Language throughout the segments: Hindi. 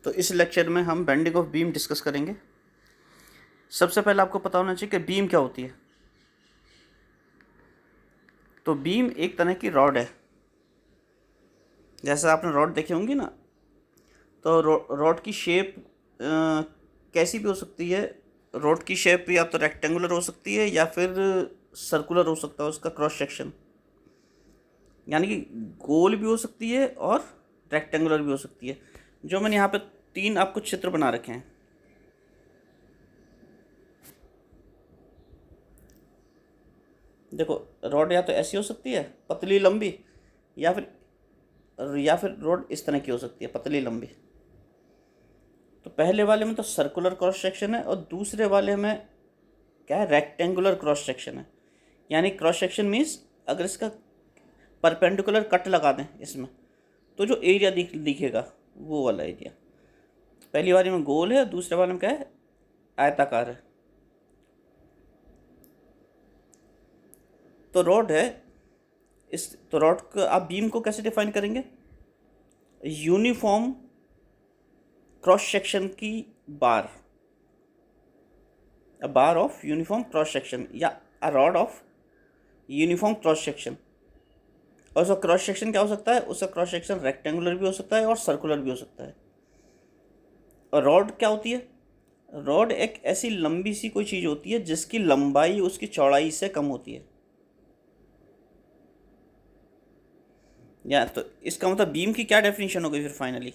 तो इस लेक्चर में हम बेंडिंग ऑफ बीम डिस्कस करेंगे। सबसे पहले आपको पता होना चाहिए कि बीम क्या होती है। तो बीम एक तरह की रॉड है। जैसे आपने रॉड देखी होंगी ना, तो रॉड की शेप कैसी भी हो सकती है। रॉड की शेप या तो रेक्टेंगुलर हो सकती है या फिर सर्कुलर हो सकता है उसका क्रॉस सेक्शन, यानी कि गोल भी हो सकती है और रेक्टेंगुलर भी हो सकती है। जो मैंने यहाँ पे 3 आपको चित्र बना रखे हैं। देखो, रॉड या तो ऐसी हो सकती है पतली लंबी, या फिर रॉड इस तरह की हो सकती है पतली लंबी। तो पहले वाले में तो सर्कुलर क्रॉस सेक्शन है और दूसरे वाले में क्या है, रेक्टेंगुलर क्रॉस सेक्शन है। यानी क्रॉस सेक्शन मीन्स अगर इसका परपेंडिकुलर कट लगा दें इसमें, तो जो एरिया दिखेगा वो वाला एरिया। पहली वाले में गोल है, दूसरे वाले में क्या है, आयताकार है। तो रॉड है तो रॉड का आप बीम को कैसे डिफाइन करेंगे? यूनिफॉर्म क्रॉस सेक्शन की बार, अ बार ऑफ यूनिफॉर्म क्रॉस सेक्शन या a rod of uniform cross section. और उसका क्रॉस सेक्शन क्या हो सकता है? उसका क्रॉस सेक्शन रेक्टेंगुलर भी हो सकता है और सर्कुलर भी हो सकता है। और रॉड क्या होती है? रॉड एक ऐसी लंबी सी कोई चीज़ होती है जिसकी लंबाई उसकी चौड़ाई से कम होती है। या तो इसका मतलब बीम की क्या डेफिनेशन हो गई फिर फाइनली?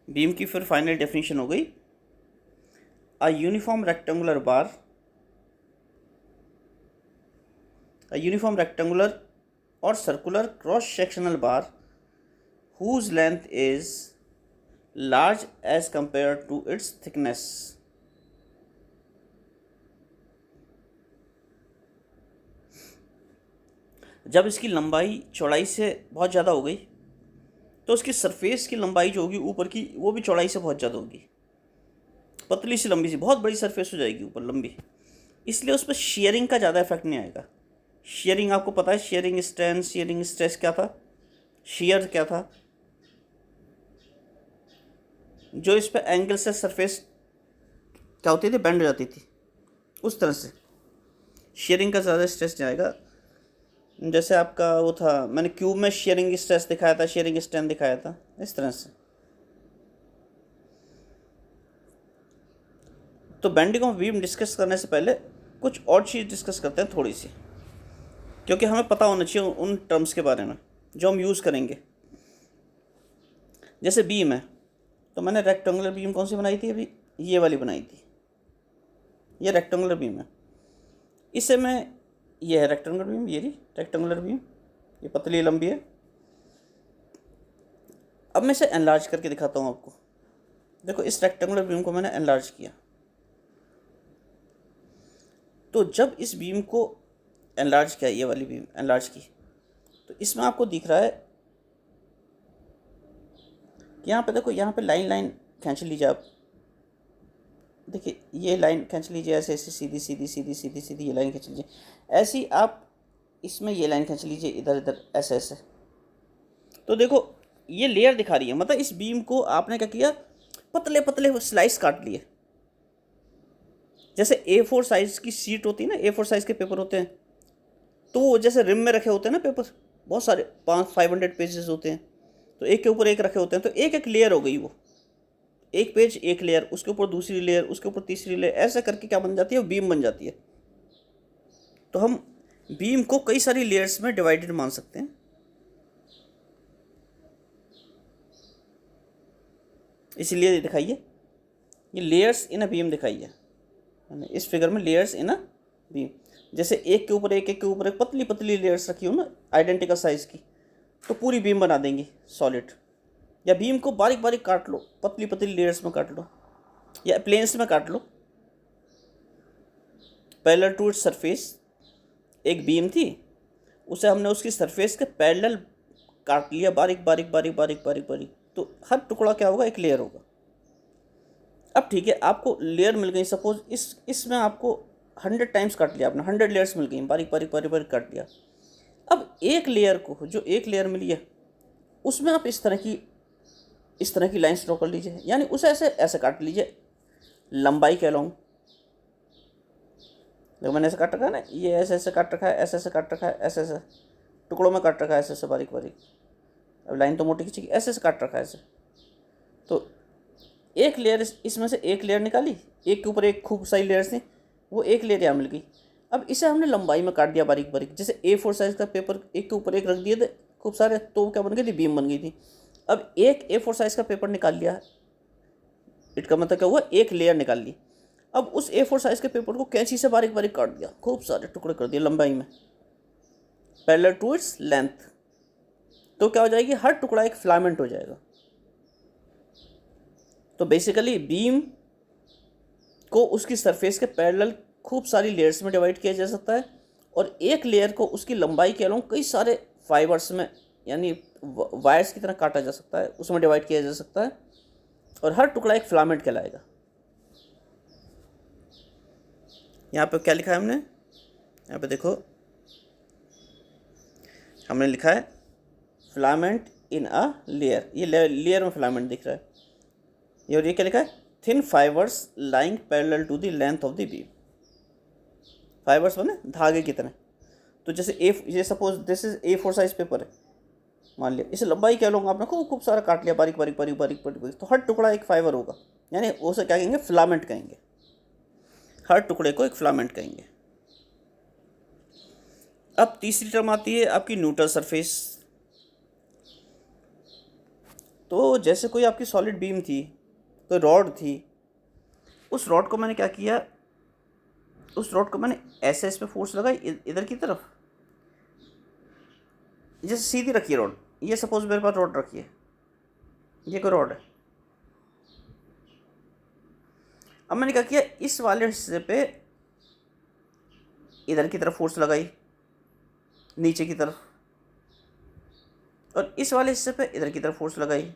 बीम की फिर फाइनल डेफिनेशन हो गई, a uniform rectangular bar, a uniform rectangular और circular cross sectional bar whose length is large as compared to its thickness। जब इसकी लंबाई चौड़ाई से बहुत ज़्यादा हो गई तो उसकी सरफेस की लंबाई जो होगी ऊपर की, वो भी चौड़ाई से बहुत ज़्यादा होगी। पतली सी लंबी सी बहुत बड़ी सरफेस हो जाएगी ऊपर लंबी, इसलिए उस पर शेयरिंग का ज़्यादा इफेक्ट नहीं आएगा। शेयरिंग आपको पता है, शेयरिंग स्ट्रेन शेयरिंग स्ट्रेस क्या था, शेयर क्या था? जो इस पर एंगल से सरफेस क्या होती थी, बेंड हो जाती थी, उस तरह से शेयरिंग का ज़्यादा स्ट्रेस जाएगा। जैसे आपका वो था, मैंने क्यूब में शेयरिंग स्ट्रेस दिखाया था, शेयरिंग स्ट्रेन दिखाया था, इस तरह से। तो बेंडिंग ऑफ बीम डिस्कस करने से पहले कुछ और चीज़ डिस्कस करते हैं थोड़ी सी, क्योंकि हमें पता होना चाहिए उन टर्म्स के बारे में जो हम यूज़ करेंगे। जैसे बीम है, तो मैंने रेक्टेंगुलर बीम कौन सी बनाई थी अभी? ये वाली बनाई थी, ये रेक्टेंगुलर बीम है। इससे मैं, ये है रेक्टेंगुलर बीम, ये रही रेक्टेंगुलर बीम, ये पतली लंबी है। अब मैं इसे एनलार्ज करके दिखाता हूँ आपको। देखो, इस रेक्टेंगुलर बीम को मैंने एनलार्ज किया, तो जब इस बीम को एनलार्ज किया, ये वाली बीम एनलार्ज की, तो इसमें आपको दिख रहा है कि यहाँ पे देखो, यहाँ पे लाइन लाइन खींच लीजिए आप। देखिए, ये लाइन खींच लीजिए ऐसे ऐसे, सीधी सीधी सीधी सीधी सीधी ये लाइन खींच लीजिए। ऐसी आप इसमें ये लाइन खींच लीजिए इधर इधर ऐसे ऐसे। तो देखो, ये लेयर दिखा रही है, मतलब इस बीम को आपने क्या किया, पतले पतले स्लाइस काट लिए। जैसे A4 साइज़ की शीट होती है ना, A4 साइज़ के पेपर होते हैं, तो वो जैसे रिम में रखे होते हैं ना पेपर, बहुत सारे 500 पेजेस होते हैं, तो एक के ऊपर एक रखे होते हैं, तो एक एक लेयर हो गई वो। एक पेज एक लेयर, उसके ऊपर दूसरी लेयर, उसके ऊपर तीसरी लेयर, ऐसा करके क्या बन जाती है, बीम बन जाती है। तो हम बीम को कई सारी लेयर्स में डिवाइडेड मान सकते हैं। इसलिए दिखाइए, ये लेयर्स इन अ बीम दिखाइए, इस फिगर में लेयर्स इन अ बीम। जैसे एक के ऊपर एक, एक के ऊपर एक पतली पतली लेयर्स रखी हो ना, आइडेंटिकल साइज़ की, तो पूरी बीम बना देंगी सॉलिड। या बीम को बारीक बारीक काट लो, पतली पतली लेयर्स में काट लो या प्लेन्स में काट लो। पैरेलल टू इट्स सरफेस एक बीम थी, उसे हमने उसकी सरफेस के पैरेलल काट लिया, बारीक बारीक बारीक बारीक बारीक बारीक, तो हर टुकड़ा क्या होगा, एक लेयर होगा। अब ठीक है, आपको लेयर मिल गई, सपोज इसमें आपको 100 टाइम्स काट लिया आपने, 100 लेयर्स मिल गई, बारीक बारीक बारीक बारीक काट लिया। अब एक लेयर को, जो एक लेयर मिली है, उसमें आप इस तरह की इस तरह की लाइन्स ड्रॉ कर लीजिए, यानी उसे ऐसे ऐसे काट लीजिए लंबाई के अलॉन्ग। देखो मैंने ऐसे काट रखा है ना, ये ऐसे ऐसे काट रखा है, ऐसे ऐसे काट रखा है, ऐसे ऐसे टुकड़ों में काट रखा है, ऐसे ऐसे बारीक बारीक। अब लाइन तो मोटी खींचेगी, ऐसे ऐसे काट रखा है ऐसे। तो एक लेयर इसमें से एक लेयर निकाली, एक के ऊपर एक खूब सारी लेयर्स थी, वो एक लेयर यहाँ मिल गई। अब इसे हमने लंबाई में काट दिया बारीक बारीक, जैसे A4 साइज़ का पेपर एक के ऊपर एक रख दिए थे खूब सारे, तो क्या बन गई थी, बीम बन गई थी। अब एक A4 साइज़ का पेपर निकाल लिया, इसका मतलब क्या हुआ, एक लेयर निकाल ली। अब उस A4 साइज़ के पेपर को कैंची से बारीक बारीक काट दिया, खूब सारे टुकड़े कर दिए लंबाई में, पैरेलल टू इट्स लेंथ। तो क्या हो जाएगी, हर टुकड़ा एक फिलामेंट हो जाएगा। तो बेसिकली बीम को उसकी सरफेस के पैरेलल खूब सारी लेयर्स में डिवाइड किया जा सकता है, और एक लेयर को उसकी लंबाई के अलोंग कई सारे फाइबर्स में, यानी वायर्स की तरह काटा जा सकता है, उसमें डिवाइड किया जा सकता है, और हर टुकड़ा एक फिलामेंट कहलाएगा। यहाँ पे क्या लिखा है हमने, यहाँ पे देखो हमने लिखा है फिलामेंट इन अ लेयर, ये लेयर में फिलामेंट दिख रहा है। ये और ये क्या लिखा है, thin fibres lying parallel to the length of the beam. Fibres बने धागे की तरह। तो जैसे ये suppose this is A4 size paper है, मान लिया, इसे लंबाई क्या लूँगा आपने, खूब खूब सारा काट लिया बारीक बारीक बारीक बारीक बारीक बारीक, तो हर टुकड़ा एक फाइबर होगा, यानी उसे क्या कहेंगे, फिलामेंट कहेंगे। हर टुकड़े को एक फिलामेंट कहेंगे। अब तीसरी टर्म आती है आपकी न्यूट्रल सरफेस। तो जैसे कोई आपकी सॉलिड बीम थी, तो रॉड थी, उस रॉड को मैंने क्या किया, उस रॉड को मैंने ऐसे इस पे फोर्स लगाई इधर की तरफ, जैसे सीधी रखी है रॉड, ये सपोज मेरे पास रॉड रखी है, ये कोई रॉड है। अब मैंने क्या किया, इस वाले हिस्से पे इधर की तरफ फोर्स लगाई नीचे की तरफ, और इस वाले हिस्से पे इधर की तरफ फोर्स लगाई,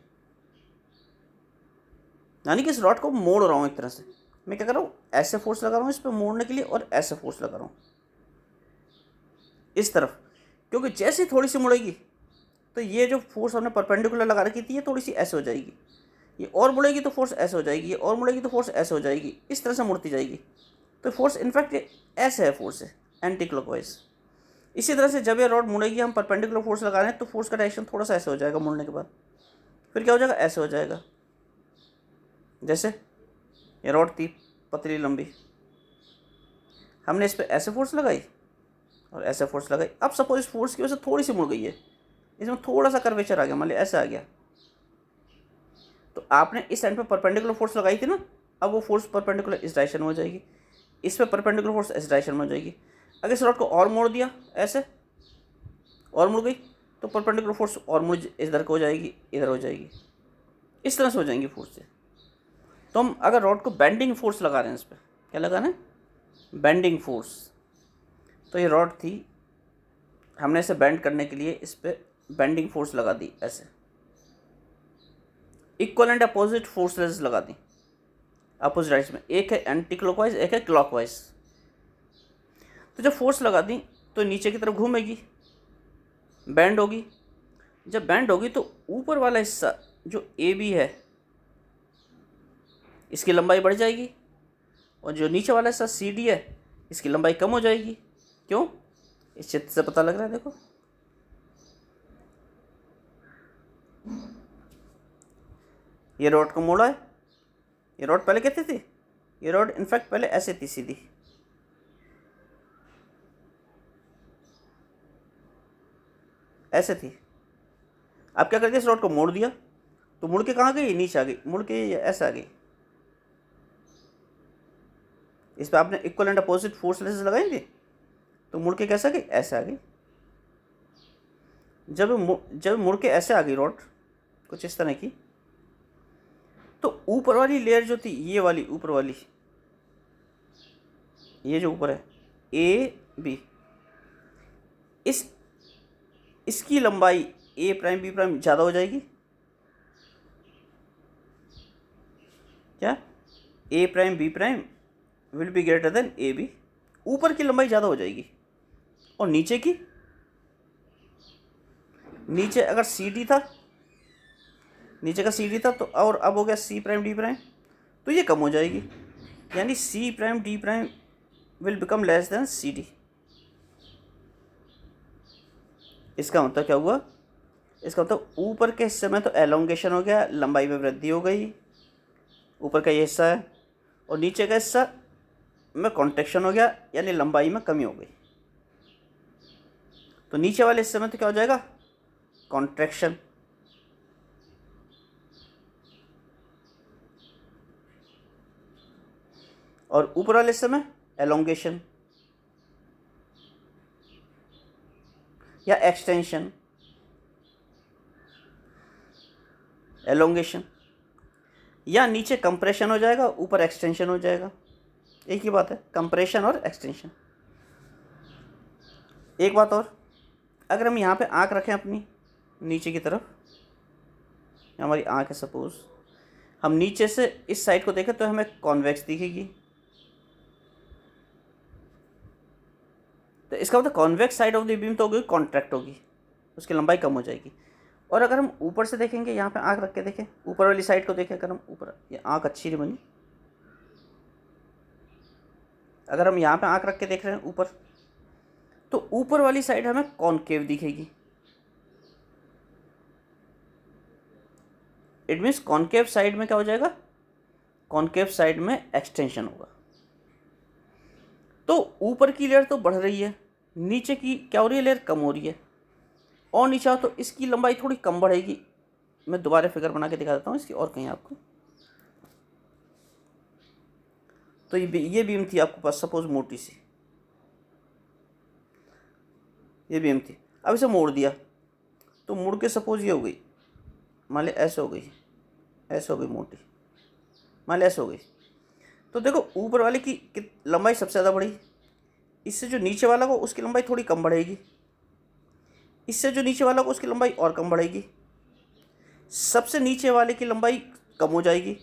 यानी कि इस रॉड को मोड़ रहा हूँ एक तरह से। मैं क्या कर रहा हूँ, ऐसे फोर्स लगा रहा हूँ इस पर मोड़ने के लिए, और ऐसे फोर्स लगा रहा हूँ इस तरफ, क्योंकि जैसे ही थोड़ी सी मुड़ेगी तो ये जो फोर्स हमने परपेंडिकुलर लगा रखी थी, ये थोड़ी सी ऐसे हो जाएगी, ये और मुड़ेगी तो फोर्स ऐसे हो जाएगी, ये और मुड़ेगी तो फोर्स ऐसे हो जाएगी, इस तरह से मुड़ती जाएगी। तो फोर्स इनफैक्ट ऐसे है, फोर्स है एंटी क्लॉकवाइज। इसी तरह से जब ये रॉड मुड़ेगी, हम परपेंडिकुलर फोर्स लगा रहे हैं, तो फोर्स का डायरेक्शन थोड़ा सा ऐसे हो जाएगा मुड़ने के बाद, फिर क्या हो जाएगा, ऐसे हो जाएगा। जैसे ये रॉड थी पतली लंबी, हमने इस पर ऐसे फोर्स लगाई और ऐसे फोर्स लगाई। अब सपोज इस फोर्स की वजह से थोड़ी सी मुड़ गई है, इसमें थोड़ा सा कर्वेचर आ गया, मान लिया ऐसे आ गया, तो आपने इस एंड पे परपेंडिकुलर फोर्स लगाई थी ना, अब वो फोर्स परपेंडिकुलर इस डायरेक्शन में हो जाएगी, इस पे परपेंडिकुलर फोर्स इस डायरेक्शन में हो जाएगी। अगर इस रॉड को और मोड़ दिया ऐसे, और मुड़ गई, तो परपेंडिकुलर फोर्स और मुड़ इधर को हो जाएगी, इधर हो जाएगी, इस तरह से हो जाएंगी फोर्स से। तो हम अगर रॉड को बेंडिंग फोर्स लगा रहे हैं, इस पर क्या लगाना है, बेंडिंग फोर्स। तो ये रॉड थी, हमने इसे बेंड करने के लिए इस पर बेंडिंग फोर्स लगा दी, ऐसे इक्वल एंड अपोजिट फोर्सेस लगा दी अपोजिट डायरेक्शन में, एक है एंटी क्लॉकवाइज, एक है क्लॉकवाइज। तो जब फोर्स लगा दी तो नीचे की तरफ घूमेगी, बैंड होगी। जब बैंड होगी तो ऊपर वाला हिस्सा जो AB है, इसकी लंबाई बढ़ जाएगी, और जो नीचे वाला हिस्सा CD है, इसकी लंबाई कम हो जाएगी। क्यों, इस चित्र से पता लग रहा है, देखो ये रॉड को मोड़ा है, ये रॉड पहले कैसे थी, ये रॉड इनफैक्ट पहले ऐसे थी सीधी, ऐसे थी। अब क्या कर दिया, इस रॉड को मोड़ दिया, तो मुड़ के कहाँ गई, नीचे आ गई, मुड़ के ऐसे आ गई। इस पर आपने इक्वल एंड अपोजिट फोर्स लगाई थी, तो मुड़ के कैसे आ गई, ऐसे आ गई। जब मुड़ के ऐसे आ गई रॉड कुछ इस तरह की, तो ऊपर वाली लेयर जो थी, ये वाली ऊपर वाली, ये जो ऊपर है AB, इसकी लंबाई A' B' ज़्यादा हो जाएगी। क्या, A' B' will be greater than AB, ऊपर की लंबाई ज़्यादा हो जाएगी। और नीचे की, नीचे अगर CD था नीचे का सी डी था तो, और अब हो गया सी प्राइम डी प्राइम, तो ये कम हो जाएगी, यानी C prime D prime will become less than C D. इसका मतलब क्या हुआ, इसका मतलब ऊपर के हिस्से में तो एलोंगेशन हो गया, लंबाई में वृद्धि हो गई, ऊपर का ये हिस्सा है, और नीचे का हिस्सा में कॉन्ट्रैक्शन हो गया, यानी लंबाई में कमी हो गई। तो नीचे वाले हिस्से में तो क्या हो जाएगा, कॉन्ट्रैक्शन, और ऊपर वाले हिस्से में एलोंगेशन या एक्सटेंशन, एलोंगेशन, या नीचे कंप्रेशन हो जाएगा, ऊपर एक्सटेंशन हो जाएगा। एक ही बात है, कंप्रेशन और एक्सटेंशन। एक बात और, अगर हम यहाँ पे आँख रखें अपनी नीचे की तरफ, हमारी आँख है सपोज, हम नीचे से इस साइड को देखें तो हमें कॉन्वेक्स दिखेगी, तो इसका मतलब convex side of the beam तो होगी, कॉन्ट्रैक्ट होगी, उसकी लंबाई कम हो जाएगी। और अगर हम ऊपर से देखेंगे, यहाँ पे आँख रख के देखें, ऊपर वाली साइड को देखें, अगर हम ऊपर, ये आँख अच्छी नहीं बनी, अगर हम यहाँ पे आँख रख के देख रहे हैं ऊपर, तो ऊपर वाली साइड हमें कॉनकेव दिखेगी। इट मीन्स कॉनकेव साइड में क्या हो जाएगा, कॉनकेव साइड में एक्सटेंशन होगा। तो ऊपर की लेयर तो बढ़ रही है, नीचे की क्या हो रही है, लेयर कम हो रही है, और नीचे तो इसकी लंबाई थोड़ी कम बढ़ेगी। मैं दोबारा फिगर बना के दिखा देता हूँ इसकी और कहीं आपको। तो ये बीम थी आपके पास सपोज मोटी सी, ये बीम थी, अब इसे मोड़ दिया, तो मुड़ के सपोज ये हो गई, मान ली ऐसे हो गई, ऐसे हो गई मोटी, मान ली ऐसे हो गई। तो देखो ऊपर वाले की लंबाई सबसे ज़्यादा बढ़ी, इससे जो नीचे वाला को उसकी लंबाई थोड़ी कम बढ़ेगी, इससे जो नीचे वाला को उसकी लंबाई और कम बढ़ेगी, सबसे नीचे वाले की लंबाई कम हो जाएगी,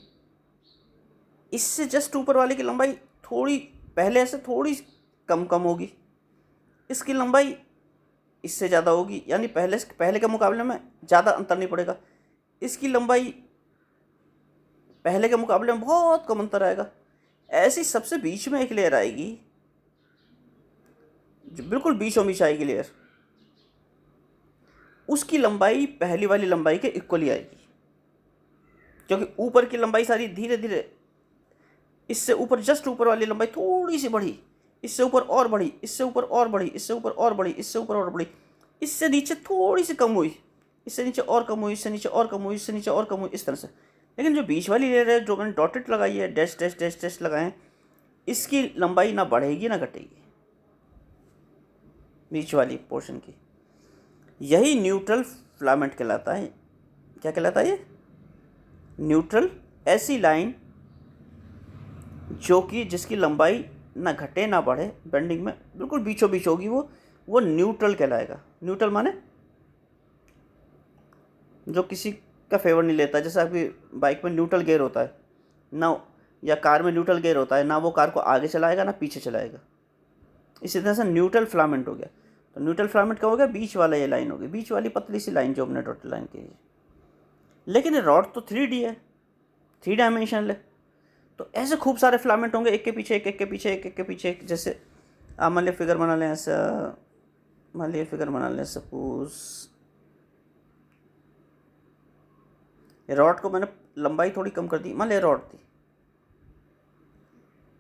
इससे जस्ट ऊपर वाले की लंबाई थोड़ी पहले से थोड़ी कम होगी, इसकी लंबाई इससे ज़्यादा होगी, यानी पहले के मुकाबले में ज़्यादा अंतर नहीं पड़ेगा, इसकी लंबाई पहले के मुकाबले में बहुत कम अंतर आएगा। ऐसी सबसे बीच में एक लेयर आएगी, जो बिल्कुल बीचों बीच आएगी लेयर, उसकी लंबाई पहली वाली लंबाई के इक्वली आएगी, क्योंकि ऊपर की लंबाई सारी धीरे धीरे, इससे ऊपर जस्ट ऊपर वाली लंबाई थोड़ी सी बढ़ी, इससे ऊपर और बढ़ी, इससे ऊपर और बढ़ी, इससे ऊपर और बढ़ी, इससे ऊपर और बढ़ी, इससे नीचे थोड़ी सी कम हुई, इससे नीचे और कम हुई, इससे नीचे और कम हुई, इससे नीचे और कम हुई, इस तरह से। लेकिन जो बीच वाली लेयर है, जो मैंने डॉटेड लगाई है, डैश डैश डैश डैश लगाए, इसकी लंबाई ना बढ़ेगी ना घटेगी, बीच वाली पोर्शन की। यही न्यूट्रल फिलामेंट कहलाता है। क्या कहलाता है ये, न्यूट्रल। ऐसी लाइन जो कि जिसकी लंबाई ना घटे ना बढ़े, बेंडिंग में बिल्कुल बीचों बीच होगी, वो न्यूट्रल कहलाएगा। न्यूट्रल माने जो किसी का फेवर नहीं लेता, जैसे आपकी बाइक में न्यूट्रल गियर होता है ना, या कार में न्यूट्रल गियर होता है ना, वो कार को आगे चलाएगा ना पीछे चलाएगा। इसी तरह से न्यूट्रल फिलामेंट हो गया। तो न्यूट्रल फिलामेंट क्या हो गया, बीच वाला ये लाइन होगी, बीच वाली पतली सी लाइन जो हमने डॉटेड लाइन की है। लेकिन ये रॉड तो 3D है, 3 डायमेंशनल है, तो ऐसे खूब सारे फिलामेंट होंगे, एक के पीछे एक, एक के पीछे एक, एक के पीछे एक। जैसे आप मान लिया फिगर बना लें ऐसा, मान लिया फिगर बना लें सपोज, रॉड को मैंने लंबाई थोड़ी कम कर दी, मान लिया रॉड थी,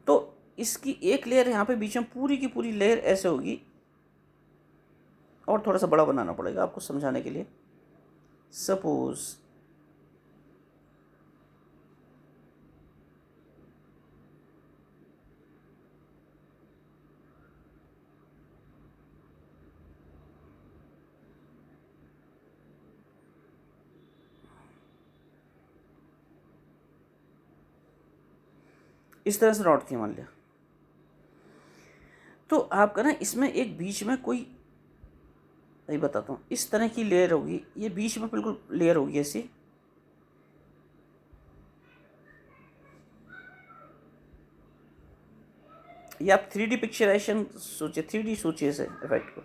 तो इसकी एक लेयर यहाँ पे बीच में पूरी की पूरी लेयर ऐसे होगी, और थोड़ा सा बड़ा बनाना पड़ेगा आपको समझाने के लिए। सपोज इस तरह से रॉड थी मान लिया, तो आपका ना इसमें एक बीच में कोई, नहीं बताता हूँ, इस तरह की लेयर होगी, ये बीच में बिल्कुल लेयर होगी ऐसी, ये आप 3D पिक्चराइजेशन सोचिए, 3D सोचिए इसे इफेक्ट को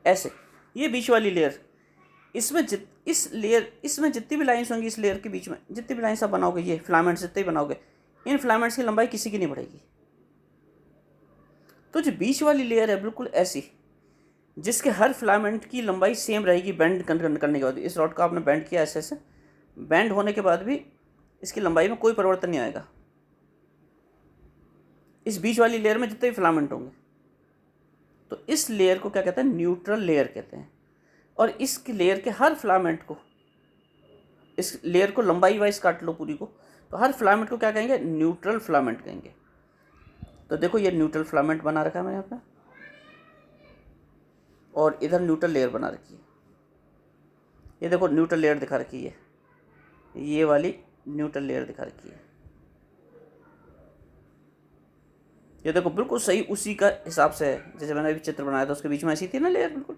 ऐसे। ये बीच वाली लेयर, इसमें इस लेयर, इसमें जितनी भी लाइन्स होंगी इस लेयर के बीच में, जितनी भी लाइन्स आप बनाओगे, ये फिलामेंट्स जितने भी बनाओगे, इन फिलामेंट्स की लंबाई किसी की नहीं बढ़ेगी। तो जो बीच वाली लेयर है बिल्कुल ऐसी, जिसके हर फिलामेंट की लंबाई सेम रहेगी बेंड करने के बाद। इस रॉड को आपने बेंड किया ऐसे, बेंड होने के बाद भी इसकी लंबाई में कोई परिवर्तन नहीं आएगा, इस बीच वाली लेयर में जितने भी फिलामेंट होंगे। तो इस लेयर को क्या कहते हैं? न्यूट्रल लेयर कहते हैं। और इस लेयर के हर फिलामेंट को, इस लेयर को लंबाई वाइज काट लो पूरी को, तो हर फिलामेंट को क्या कहेंगे? न्यूट्रल फिलामेंट कहेंगे। तो देखो ये न्यूट्रल फिलामेंट बना रखा है मैंने यहाँ पे, और इधर न्यूट्रल लेयर बना रखी है। ये देखो न्यूट्रल लेयर दिखा रखी है, ये वाली न्यूट्रल लेयर दिखा रखी है। ये देखो बिल्कुल सही उसी का हिसाब से है जैसे मैंने अभी चित्र बनाया था, उसके बीच में ऐसी थी ना लेयर, बिल्कुल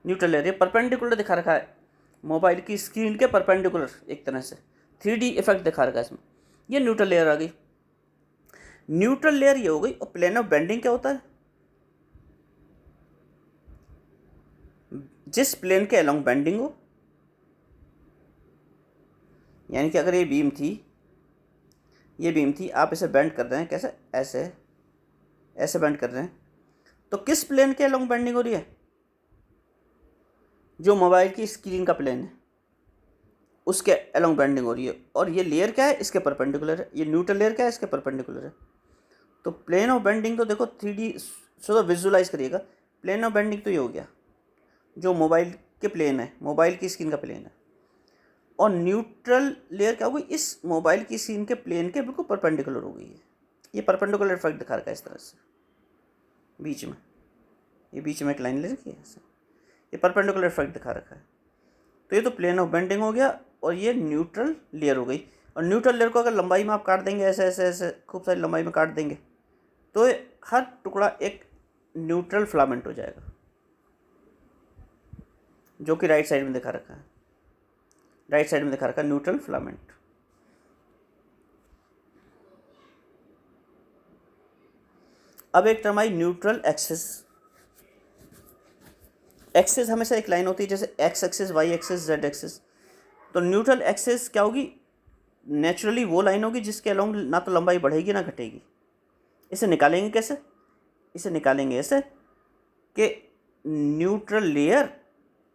न्यूट्रल लेयर। ये परपेंडिकुलर दिखा रखा है, मोबाइल की स्क्रीन के परपेंडिकुलर, एक तरह से 3D इफेक्ट दिखा रखा है इसमें। ये न्यूट्रल लेयर आ गई। न्यूट्रल लेयर ये हो गई। और प्लेन ऑफ बेंडिंग क्या होता है? जिस प्लेन के अलोंग बेंडिंग हो, यानी कि अगर ये बीम थी, ये बीम थी, आप इसे बेंड कर रहे हैं, कैसे? ऐसे ऐसे बेंड कर रहे हैं, तो किस प्लेन के अलोंग बेंडिंग हो रही है? जो मोबाइल की स्क्रीन का प्लेन है उसके अलोंग बेंडिंग हो रही है। और ये लेयर क्या है? इसके परपेंडिकुलर है। ये न्यूट्रल लेयर क्या है? इसके परपेंडिकुलर है। तो प्लेन ऑफ बेंडिंग तो देखो 3D, सो विजुलाइज करिएगा। प्लेन ऑफ बेंडिंग तो ये हो गया जो मोबाइल के प्लेन है, मोबाइल की स्क्रीन का प्लेन है। और न्यूट्रल लेयर क्या हो गई? इस मोबाइल की स्क्रीन के प्लेन के बिल्कुल परपेंडिकुलर हो गई है। ये परपेंडिकुलर इफेक्ट दिखा रखा है इस तरह से बीच में, ये बीच में एक लाइन ले रखी है ऐसे, ये परपेंडिकुलर इफेक्ट दिखा रखा है। तो ये तो प्लेन ऑफ बेंडिंग हो गया, और ये न्यूट्रल लेयर हो गई। और न्यूट्रल लेयर को अगर लंबाई में आप काट देंगे, ऐसे ऐसे ऐसे खूब सारी लंबाई में काट देंगे, तो हर टुकड़ा एक न्यूट्रल फिलामेंट हो जाएगा, जो कि राइट साइड में दिखा रखा है। राइट साइड में दिखा रखा है न्यूट्रल फिलामेंट। अब एक टर्म आई न्यूट्रल एक्सिस। एक्सिस हमेशा एक लाइन होती है, जैसे X axis, Y axis, Z axis. तो न्यूट्रल एक्सिस क्या होगी? नेचुरली वो लाइन होगी जिसके अलोंग ना तो लंबाई बढ़ेगी ना घटेगी। इसे निकालेंगे कैसे? इसे निकालेंगे ऐसे कि न्यूट्रल लेयर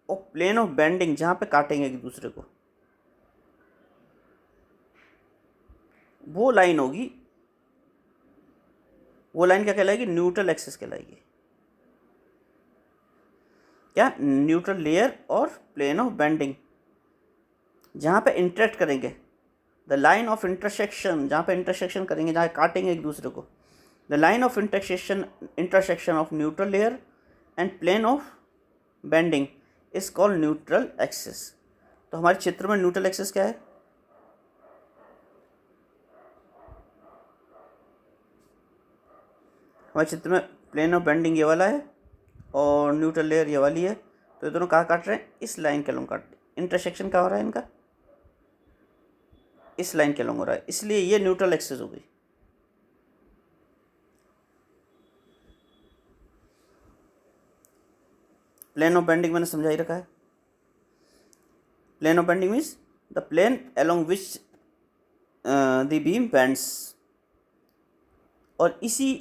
और प्लेन ऑफ बेंडिंग जहाँ पे काटेंगे एक दूसरे को, वो लाइन होगी, वो लाइन क्या कहलाएगी? न्यूट्रल एक्सिस कहलाएगी। क्या? न्यूट्रल लेयर और प्लेन ऑफ बेंडिंग जहाँ पे इंटरेक्ट करेंगे, द लाइन ऑफ इंटरसेक्शन, जहाँ पे इंटरसेक्शन करेंगे, जहाँ काटेंगे एक दूसरे को, the line of intersection of neutral layer and plane of bending is called neutral axis. तो हमारे चित्र में न्यूट्रल एक्सिस क्या है? हमारे चित्र में प्लेन ऑफ बेंडिंग ये वाला है और न्यूट्रल लेयर ये वाली है। तो ये दोनों कहाँ काट रहे हैं? इस लाइन के अलोंग काट रहे हैं। इंटरसेक्शन कहाँ हो रहा है इनका? इस लाइन के अलोंग हो रहा है, इसलिए ये न्यूट्रल एक्सिस हो गई। प्लेन ऑफ बेंडिंग मैंने समझा ही रखा है। Plane of bending means the plane along which the beam bends. और इसी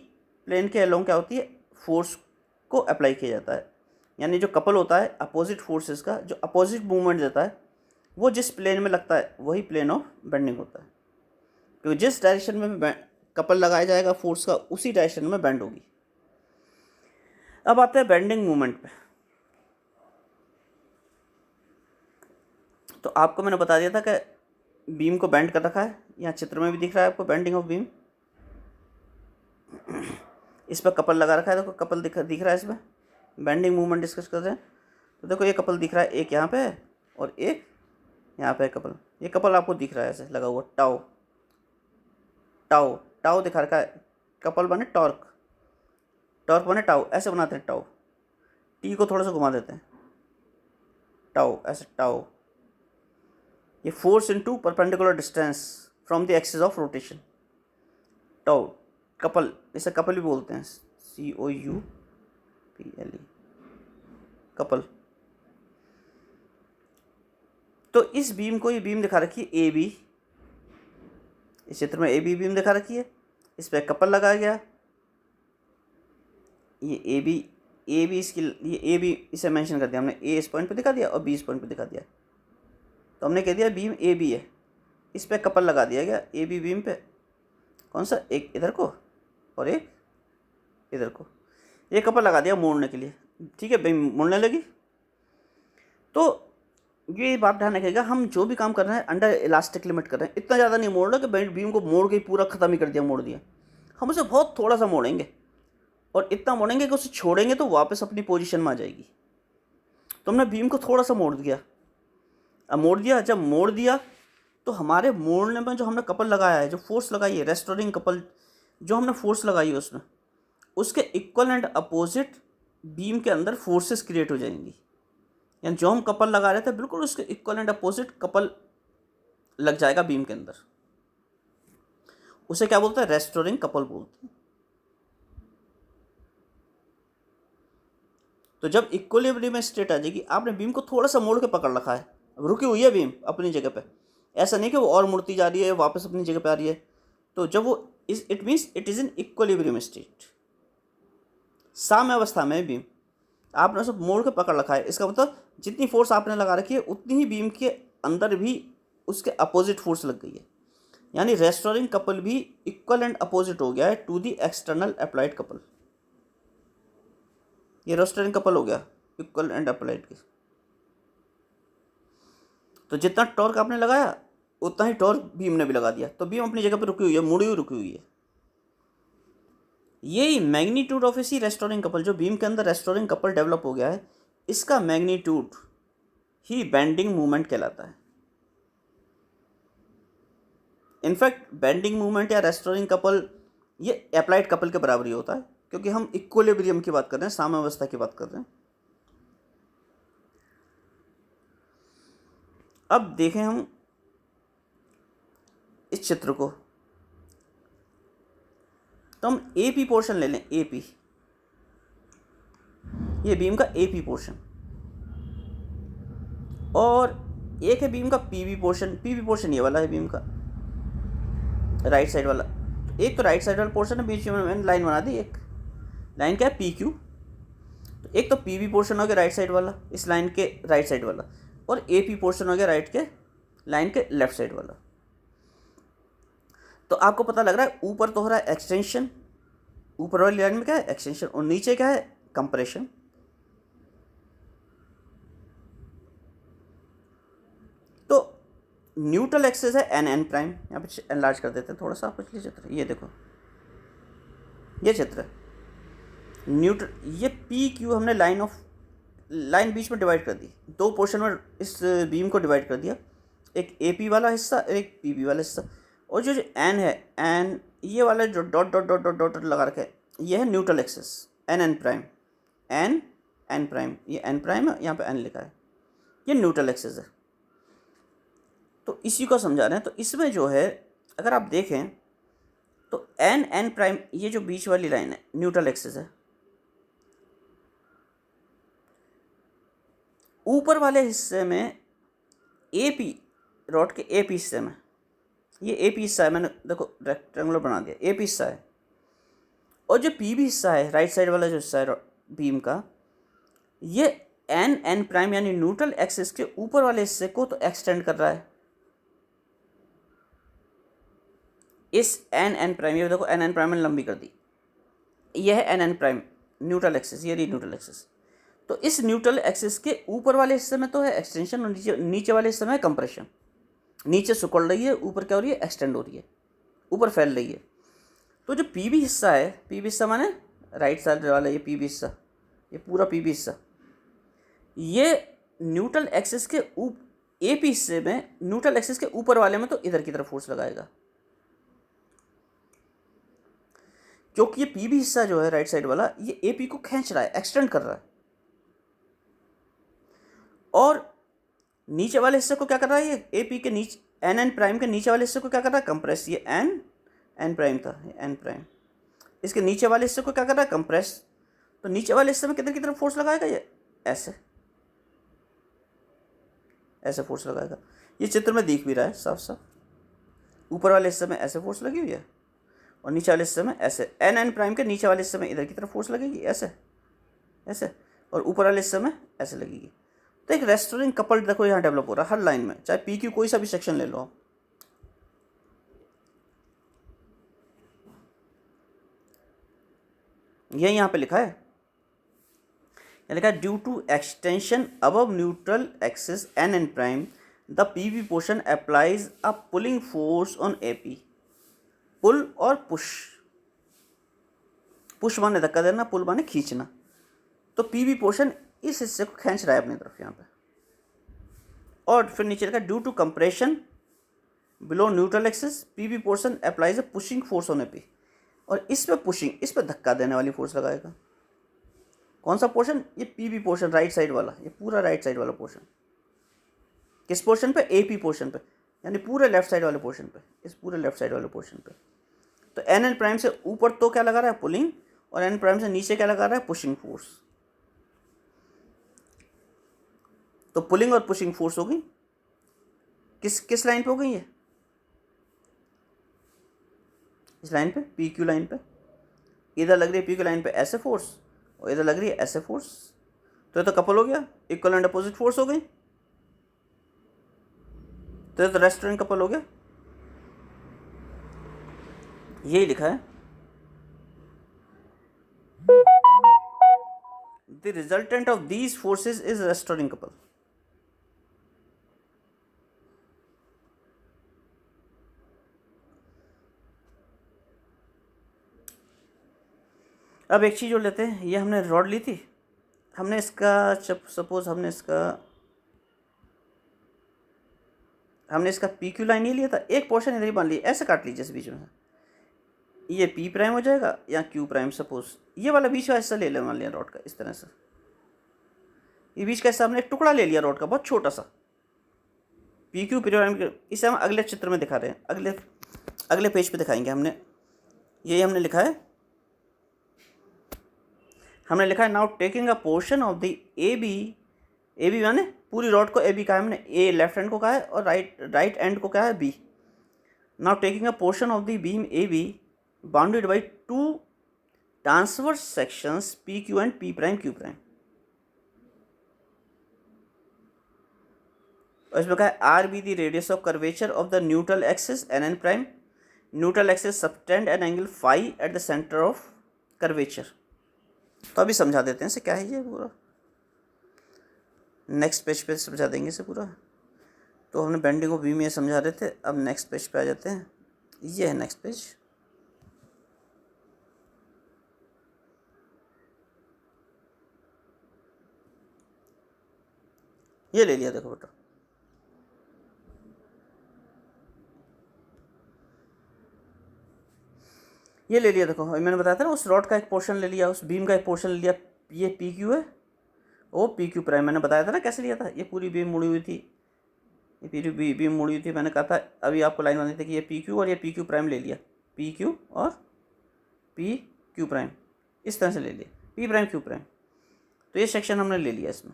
प्लेन के अलोंग क्या होती है? फोर्स को अप्लाई किया जाता है। यानी जो कपल होता है अपोजिट फोर्सेस का, जो अपोजिट मूवमेंट देता है, वो जिस प्लेन में लगता है वही प्लेन ऑफ बेंडिंग होता है। क्योंकि जिस डायरेक्शन में कपल लगाया जाएगा फोर्स का, उसी डायरेक्शन में बेंड होगी। अब आते हैं बेंडिंग मूवमेंट पे। तो आपको मैंने बता दिया था कि बीम को बेंड कर रखा है, यहाँ चित्र में भी दिख रहा है आपको बेंडिंग ऑफ बीम। इस पर कपल लगा रखा है, देखो कपल दिख रहा है इसमें। बेंडिंग मूवमेंट डिस्कस कर रहे हैं तो देखो ये कपल दिख रहा है, एक यहाँ पे है और एक यहाँ पे कपल। ये कपल आपको दिख रहा है ऐसे लगा हुआ, टाउ टाउ टाउ दिखा रखा है। कपल बने टॉर्क, टॉर्क बने टाउ, ऐसे बनाते हैं टाउ। टी को थोड़ा सा घुमा देते हैं, टाउ, ऐसे टाउ। ये force into perpendicular distance from the axis of rotation, tau couple. इसे कपल भी बोलते हैं, COUPLE, कपल। तो इस बीम को, ये बीम दिखा रखी है ए बी, इस चित्र में ए बी बीम दिखा रखी है, इस पर कपल लगाया गया, ये ए बी इसकी, ये ए बी इसे मेंशन कर दिया हमने, ए इस पॉइंट पे दिखा दिया और बी इस पॉइंट पे दिखा दिया, तो हमने कह दिया बीम ए बी है, इस पर कपल लगा दिया गया ए बी बीम पे, कौन सा, एक इधर को और एक इधर को, ये कपल लगा दिया मोड़ने के लिए, ठीक है, बीम मुड़ने लगी। तो ये बात ध्यान रखिएगा, हम जो भी काम कर रहे हैं अंडर इलास्टिक लिमिट कर रहे हैं, इतना ज़्यादा नहीं मोड़ रहे कि बीम को मोड़ के पूरा ख़त्म ही कर दिया, मोड़ दिया, हम उसे बहुत थोड़ा सा मोड़ेंगे और इतना मोड़ेंगे कि उसे छोड़ेंगे तो वापस अपनी पोजीशन में आ जाएगी। तो हमने बीम को थोड़ा सा मोड़ दिया, अब मोड़ दिया, जब मोड़ दिया तो हमारे मोड़ने में जो हमने कपल लगाया है, जो फोर्स लगाई है, रेस्टोरिंग कपल जो हमने फोर्स लगाई है उसमें, उसके इक्वल एंड अपोजिट बीम के अंदर फोर्सेस क्रिएट हो जाएंगी, यानी जो हम कपल लगा रहे थे बिल्कुल उसके इक्वल एंड अपोजिट कपल लग जाएगा बीम के अंदर, उसे क्या बोलते हैं, रेस्टोरिंग कपल बोलते हैं। तो जब इक्विलिब्रियम स्टेट आ जाएगी, आपने बीम को थोड़ा सा मोड़ के पकड़ रखा है, रुकी हुई है बीम अपनी जगह पे, ऐसा नहीं कि वो और मुड़ती जा रही है वापस अपनी जगह पे आ रही है, तो जब वो it means it is in equilibrium state, साम्य अवस्था में बीम, आपने उसे मोड़ के पकड़ रखा है, इसका मतलब जितनी फोर्स आपने लगा रखी है उतनी ही बीम के अंदर भी उसके अपोजिट फोर्स लग गई है, यानी रेस्टोरिंग कपल भी इक्वल एंड अपोजिट हो गया है to the external applied couple, ये रेस्टोरिंग कपल हो गया इक्वल एंड अप्लाइड की। तो जितना टॉर्क आपने लगाया उतना ही टॉर्क बीम ने भी लगा दिया, तो बीम अपनी जगह पर रुकी हुई है, मुड़ी हुई रुकी हुई है। यही मैग्नीट्यूड ऑफ इसी रेस्टोरिंग कपल, जो बीम के अंदर रेस्टोरिंग कपल डेवलप हो गया है, इसका मैग्नीट्यूड ही बेंडिंग मूवमेंट कहलाता है। इनफैक्ट बेंडिंग मूवमेंट या रेस्टोरिंग कपल ये अप्लाइड कपल के बराबर ही होता है, क्योंकि हम इक्विलिब्रियम की बात कर रहे हैं, साम्यावस्था की बात कर रहे हैं। अब देखें हम इस चित्र को, तो हम ए पी पोर्शन ले लें, ए पी, ये बीम का ए पी पोर्शन, और एक है बीम का P B portion, P B portion ये वाला है बीम का राइट साइड वाला, एक तो राइट साइड वाला पोर्शन है, बीच में मैंने लाइन बना दी, एक लाइन क्या है पी क्यू, तो एक तो पी बी पोर्शन हो गया राइट साइड वाला, इस लाइन के राइट साइड वाला, और ए पी पोर्शन हो गया राइट के लाइन के लेफ्ट साइड वाला। तो आपको पता लग रहा है ऊपर तो हो रहा है एक्सटेंशन, ऊपर वाली लाइन में क्या है एक्सटेंशन, और नीचे क्या है कंप्रेशन। तो न्यूट्रल एक्सिस है एन एन प्राइम, यहाँ पे एनलार्ज कर देते हैं थोड़ा सा पिछले चित्र, ये देखो ये चित्र है न्यूट्रल, ये पी क्यू हमने लाइन बीच में डिवाइड कर दी, दो पोर्शन में इस बीम को डिवाइड कर दिया, एक ए पी वाला हिस्सा एक पी बी वाला हिस्सा, और जो एन है, एन ये वाला जो dot dot dot dot dot लगा रखे ये है neutral axis, N N prime, N N prime, ये एन प्राइम है, यहाँ पे एन लिखा है, ये न्यूट्रल एक्सिस है। तो इसी को समझा रहे हैं। तो इसमें जो है अगर आप देखें तो एन एन प्राइम, ये जो बीच वाली लाइन है न्यूट्रल एक्सिस है, ऊपर वाले हिस्से में ए पी रॉड के ए पी हिस्से में, ये ए पी हिस्सा है, मैंने देखो रेक्टेंगुलर बना दिया, ए पी हिस्सा है, और जो पी बी हिस्सा है राइट साइड वाला जो हिस्सा है बीम का, ये एन एन प्राइम यानी न्यूट्रल एक्सिस के ऊपर वाले हिस्से को तो एक्सटेंड कर रहा है। इस एन एन प्राइम, ये देखो एन एन प्राइम ने लंबी कर दी, यह है N N prime neutral axis, ये रही न्यूट्रल एक्सिस। तो इस न्यूट्रल एक्सिस के ऊपर वाले हिस्से में तो है एक्सटेंशन, और नीचे वाले हिस्से में है कंप्रेशन, नीचे सिकुड़ रही है, ऊपर क्या हो रही है एक्सटेंड हो रही है, ऊपर फैल रही है। तो जो पी बी हिस्सा है, पी बी हिस्सा माने राइट साइड वाला ये पी बी हिस्सा, ये पूरा पी बी हिस्सा, ये न्यूट्रल एक्सिस के ए पी हिस्से में, न्यूट्रल एक्सिस के ऊपर वाले में तो इधर की तरफ फोर्स लगाएगा, क्योंकि ये पी बी हिस्सा जो है राइट साइड वाला, ये ए पी को खींच रहा है, एक्सटेंड कर रहा है, और नीचे वाले हिस्से को क्या कर रहा है, ये ए पी के नीचे एन एन प्राइम के नीचे वाले हिस्से को क्या कर रहा है कंप्रेस, ये एन एन प्राइम था, ये एन प्राइम, इसके नीचे वाले हिस्से को क्या कर रहा है कंप्रेस। तो नीचे वाले हिस्से में किधर की तरफ फोर्स लगाएगा, ये ऐसे ऐसे फोर्स लगाएगा। ये चित्र में दिख भी रहा है साफ साफ, ऊपर वाले हिस्से में ऐसे फोर्स लगी हुई है और नीचे वाले हिस्से में ऐसे। एन एन प्राइम के नीचे वाले हिस्से में इधर की तरफ फोर्स लगेगी ऐसे ऐसे, और ऊपर वाले हिस्से में ऐसे लगेगी। तो एक रेस्टोरिंग कपल देखो यहाँ डेवलप हो रहा है हर लाइन में, चाहे पी क्यू कोई सा भी सेक्शन ले लो आप। ये यहाँ पे लिखा है, लिखा है due to extension above neutral axis N N prime the P V portion applies a pulling force on A P. Pull और पुश, पुश माने धक्का देना, पुल माने खींचना। तो पी वी पोर्शन इस हिस्से को खींच रहा है अपनी तरफ यहाँ पे। और फिर नीचे लिखा due to compression below neutral axis P V portion applies a pushing force on A P. और इस पे पुशिंग, इस पे धक्का देने वाली फोर्स लगाएगा। कौन सा पोर्शन? ये P V portion right side वाला, ये पूरा राइट साइड वाला पोर्शन। किस पोर्शन पे? ए पी पोर्शन पे, यानी पूरे लेफ्ट साइड वाले पोर्शन पे, इस पूरे लेफ्ट साइड वाले पोर्शन पे। तो एन एन प्राइम से ऊपर तो क्या लगा रहा है? पुलिंग। और एन प्राइम से नीचे क्या लगा रहा है? Pushing force. तो पुलिंग और पुशिंग फोर्स हो गई किस लाइन पे हो गई? ये इस लाइन पे, पी क्यू लाइन पे। इधर लग रही है पी क्यू लाइन पे ऐसे फोर्स, और इधर लग रही है ऐसे फोर्स। तो ये तो कपल हो गया, इक्वल एंड अपोजिट फोर्स हो गई। तो ये तो रेस्टोरेंट कपल हो गया। यही लिखा है the resultant of these forces is restoring couple. अब एक चीज़ और लेते हैं। ये हमने रॉड ली थी, हमने इसका सपोज हमने इसका पी क्यू लाइन ये लिया था, एक पोर्शन इधर ही मान लिया, ऐसे काट लीजिए इस बीच में। ये पी प्राइम हो जाएगा या क्यू प्राइम। सपोज ये वाला बीच का हिस्सा ले लें, मान लिया रॉड का इस तरह से। ये बीच का हिस्सा हमने एक टुकड़ा ले लिया रॉड का, बहुत छोटा सा, पी क्यू प्राइम। इसे हम अगले चित्र में दिखा रहे हैं, अगले पेज पे दिखाएंगे। हमने लिखा है now taking a portion of the A B माने पूरी रॉड को ए बी कहा है हमने, ए लेफ्ट हैंड को कहा है और राइट एंड को कहा है B. Now taking a portion of the beam A B bounded by two transverse sections P Q and P prime Q prime. और इसमें कहा है R be the radius of curvature of the neutral axis N N prime. Neutral axis subtend an angle phi at the centre of curvature. तो अभी समझा देते हैं इसे क्या है ये पूरा, नेक्स्ट पेज पे समझा देंगे इसे पूरा। तो हमने बेंडिंग ऑफ बीम में समझा रहे थे, अब नेक्स्ट पेज पे आ जाते हैं। ये है नेक्स्ट पेज। ये ले लिया देखो बेटा, ये ले लिया देखो। मैंने बताया था ना, उस रॉड का एक पोर्शन ले लिया, उस बीम का एक पोर्शन ले लिया। ये पी क्यू है, वो पी क्यू प्राइम। मैंने बताया था ना कैसे लिया था। ये पूरी बीम मुड़ी हुई थी, ये पूरी बीम मुड़ी हुई थी। मैंने कहा था अभी आपको लाइन बनानी थी कि ये पी क्यू और ये पी क्यू प्राइम ले लिया, पी क्यू और पी क्यू प्राइम, इस तरह से ले लिया, पी प्राइम क्यू प्राइम। तो ये सेक्शन हमने ले लिया। इसमें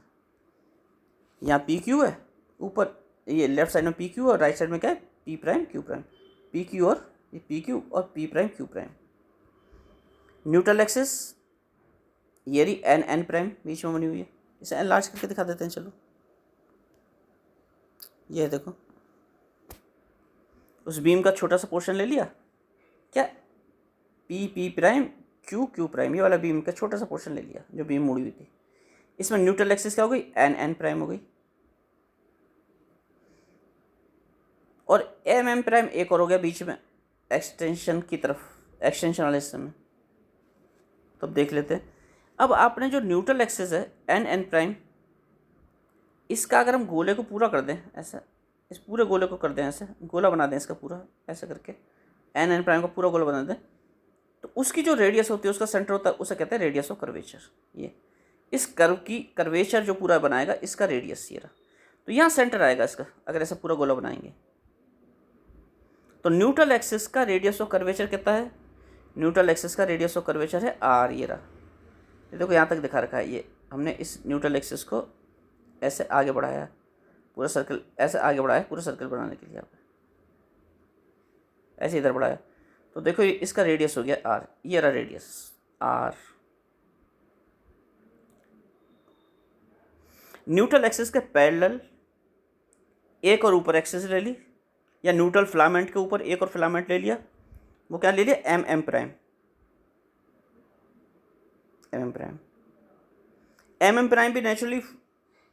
यहाँ पी क्यू है, ऊपर ये लेफ्ट साइड में पी क्यू और राइट साइड में क्या है? P prime Q prime. P Q और ये पी क्यू और P prime Q prime. Neutral axis ये रही एन एन प्राइम बीच में बनी हुई है। इसे एनलार्ज करके दिखा देते हैं, चलो। ये देखो, उस बीम का छोटा सा पोर्शन ले लिया, क्या? पी प्राइम क्यू प्राइम, ये वाला बीम का छोटा सा पोर्शन ले लिया जो बीम मुड़ी हुई थी। इसमें न्यूट्रल एक्सिस क्या हो गई? एन प्राइम हो गई। और एम प्राइम एक और हो गया बीच में, एक्सटेंशन की तरफ, एक्सटेंशन वाले हिस्से में। तो अब देख लेते हैं। अब आपने जो न्यूट्रल एक्सिस है एन प्राइम, इसका अगर हम गोले को पूरा कर दें ऐसा, इस पूरे गोले को कर दें ऐसे, गोला बना दें इसका पूरा ऐसे करके, एन प्राइम का पूरा गोला बना दें, तो उसकी जो रेडियस होती है, उसका सेंटर होता है, उसे कहते हैं रेडियस ऑफ कर्वेचर। ये इस कर्व की कर्वेचर जो पूरा बनाएगा, इसका रेडियस ये रहा। तो यहाँ सेंटर आएगा इसका, अगर ऐसा पूरा गोला बनाएंगे। तो न्यूट्रल एक्सिस का रेडियस ऑफ कर्वेचर कितना है? न्यूट्रल एक्सिस का रेडियस ऑफ कर्वेचर है आर। ये रहा, ये देखो यहाँ तक दिखा रखा है। ये हमने इस न्यूट्रल एक्सिस को ऐसे आगे बढ़ाया, पूरा सर्कल ऐसे आगे बढ़ाया पूरा सर्कल बनाने के लिए, यहाँ पे ऐसे इधर बढ़ाया, तो देखो ये इसका रेडियस हो गया आर, ये रहा रेडियस आर। न्यूट्रल एक्सिस के पैरेलल एक और ऊपर एक्सिस ले ली, या न्यूट्रल फिलामेंट के ऊपर एक और फिलामेंट ले लिया, वो क्या ले लिया, M M prime, M M prime. M M prime भी नेचुरली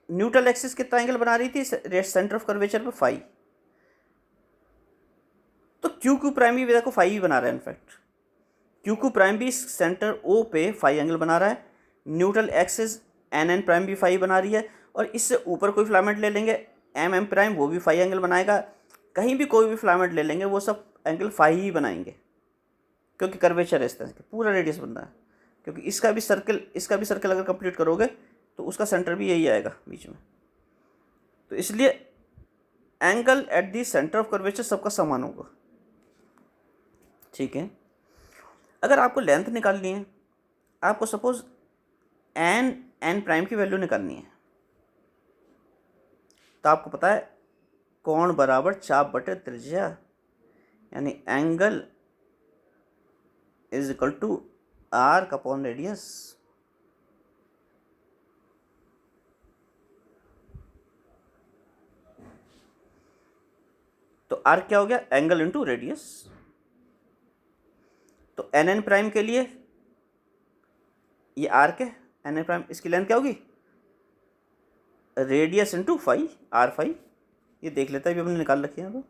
न्यूट्रल एक्सिस कितना एंगल बना रही थी, सेंटर ऑफ कर्वेचर पे फाई, तो क्यू क्यू प्राइम भी देखो फाई ही बना रहा है। इनफैक्ट क्यू क्यू प्राइम भी सेंटर ओ पे फाई एंगल बना रहा है, neutral axis N N prime भी फाई बना रही है, और इससे ऊपर कोई फिलामेंट ले लेंगे एम एम प्राइम, वो भी फाई एंगल बनाएगा। कहीं भी कोई भी फिलामेंट ले लेंगे वो सब एंगल फाई ही बनाएंगे, क्योंकि कर्वेचर है इस तरह से, पूरा रेडियस बन रहा है। क्योंकि इसका भी सर्कल अगर कंप्लीट करोगे तो उसका सेंटर भी यही आएगा बीच में, तो इसलिए angle at the centre of curvature सबका समान होगा। ठीक है, अगर आपको लेंथ निकालनी है, आपको सपोज एन प्राइम की वैल्यू निकालनी है, तो आपको पता है कोण बराबर चाप बटे त्रिज्या, यानी angle is equal to R upon radius. तो आर क्या हो गया, एंगल इंटू रेडियस। तो एन एन प्राइम के लिए ये आर के एन एन प्राइम, इसकी लेंथ क्या होगी, radius into phi, R phi. ये देख लेता है, अभी हमने निकाल रखी है। तो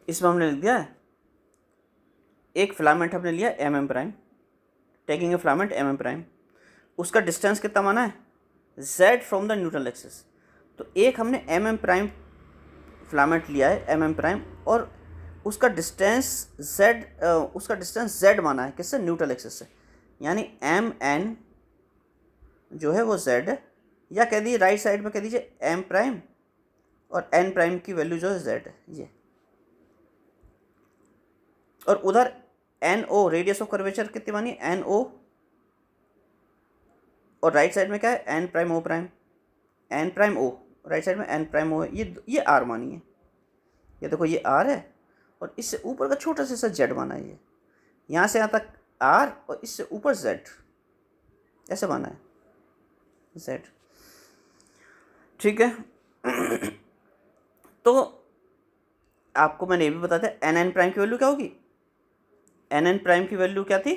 इसमें हमने लिख दिया है, एक फिलामेंट हमने लिया M M prime, taking a filament M M prime, उसका डिस्टेंस कितना माना है, z from the neutral axis. तो एक हमने एम एम प्राइम फिलामेंट लिया है एम एम प्राइम, और उसका डिस्टेंस z माना है किससे, न्यूट्रल एक्सिस से, यानी एम एन जो है वो z है, या कह दीजिए राइट साइड में कह दीजिए एम प्राइम, और एन प्राइम की वैल्यू जो है z है ये, और उधर N O radius of curvature कितनी मानी, एन ओ, और राइट साइड में क्या है, N prime O prime, N prime O, right side में एन प्राइम ओ है, ये आर मानी है, ये देखो ये आर है, और इससे ऊपर का छोटा सा जेड माना है, ये यहाँ से यहाँ तक आर, और इससे ऊपर जेड, ऐसे माना है जेड। ठीक है तो आपको मैंने ये भी बता दिया एन एन प्राइम की वैल्यू क्या होगी, एन एन प्राइम की वैल्यू क्या थी,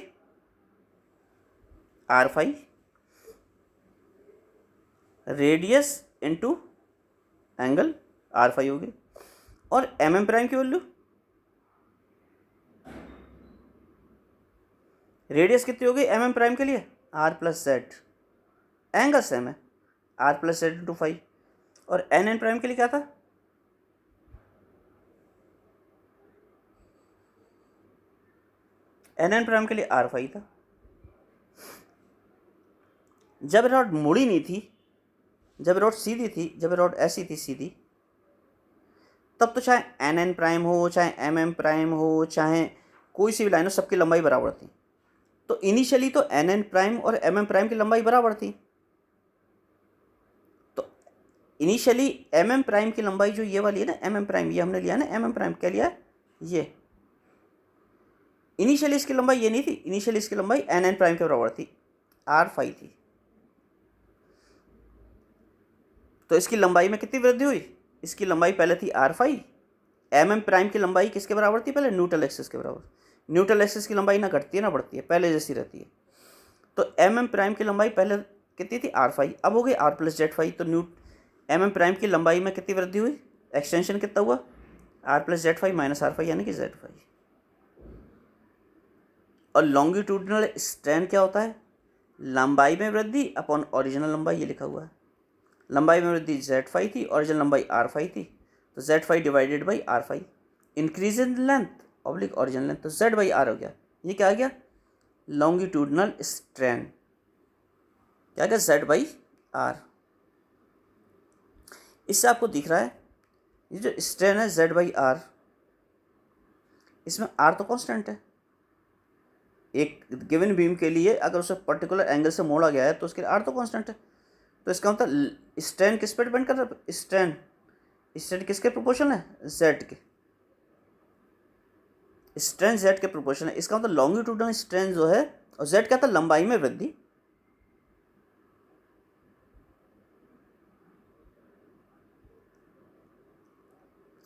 R phi, radius into angle R phi होगी, और एम एम प्राइम की वैल्यू, रेडियस कितनी होगी एम एम प्राइम के लिए, R plus Z, angle same है, R plus Z into five, और एन एन प्राइम के लिए क्या था, एन एन प्राइम के लिए आर फाइव था। जब रॉड मुड़ी नहीं थी, जब रॉड सीधी थी, जब रॉड ऐसी थी सीधी, तब तो चाहे एन एन प्राइम हो, चाहे एम एम प्राइम हो, चाहे कोई सी भी लाइन हो, सबकी लंबाई बराबर थी। तो इनिशियली तो एन एन प्राइम और एम एम प्राइम की लंबाई बराबर थी, तो इनिशियली एम एम प्राइम की लंबाई जो ये वाली है ना, एम एम प्राइम, ये हमने लिया ना एम एम प्राइम, क्या लिया ये, इनिशियली इसकी लंबाई ये नहीं थी, इनिशियली इसकी लंबाई एन एन प्राइम के बराबर थी, आर फाइव थी। तो इसकी लंबाई में कितनी वृद्धि हुई, इसकी लंबाई पहले थी R phi, M M prime की लंबाई किसके बराबर थी, पहले न्यूट्रल एक्सिस के बराबर। न्यूट्रल एक्सिस की लंबाई ना घटती है ना बढ़ती है, पहले जैसी रहती है। तो एम एम प्राइम की लंबाई पहले कितनी थी, आर फाइव, अब हो गई आर प्लस जेड फाइव। तो एम एम प्राइम की लंबाई में कितनी वृद्धि हुई, एक्सटेंशन कितना हुआ, R plus Z phi minus R phi, यानी कि जेड फाइव। और लॉन्गिट्यूडनल स्ट्रेन क्या होता है, लंबाई में वृद्धि अपॉन ओरिजिनल लंबाई, ये लिखा हुआ है। लंबाई में वृद्धि जेड फाइव थी, ओरिजिनल लंबाई आर फाइव थी, तो Z phi divided by R phi, increase in length oblique original length, तो जेड बाई आर हो गया। ये क्या आ गया, लॉन्गिट्यूडनल स्ट्रेन, क्या आ गया, जेड बाई आर। इससे आपको दिख रहा है ये जो स्ट्रेन है जेड बाई आर, इसमें आर तो कांस्टेंट है, एक गिवन बीम के लिए अगर उसे पर्टिकुलर एंगल से मोड़ा गया है तो उसके लिए आर तो कांस्टेंट है। तो इसका मतलब स्ट्रेन किस पे डिपेंड कर रहा है? स्ट्रेन किसके प्रोपोर्शनल है? जेड के। स्ट्रेन जेड के प्रोपोर्शनल है। इसका मतलब लॉन्गिट्यूडनल स्ट्रेन जो है, और जेड क्या था? लंबाई में वृद्धि।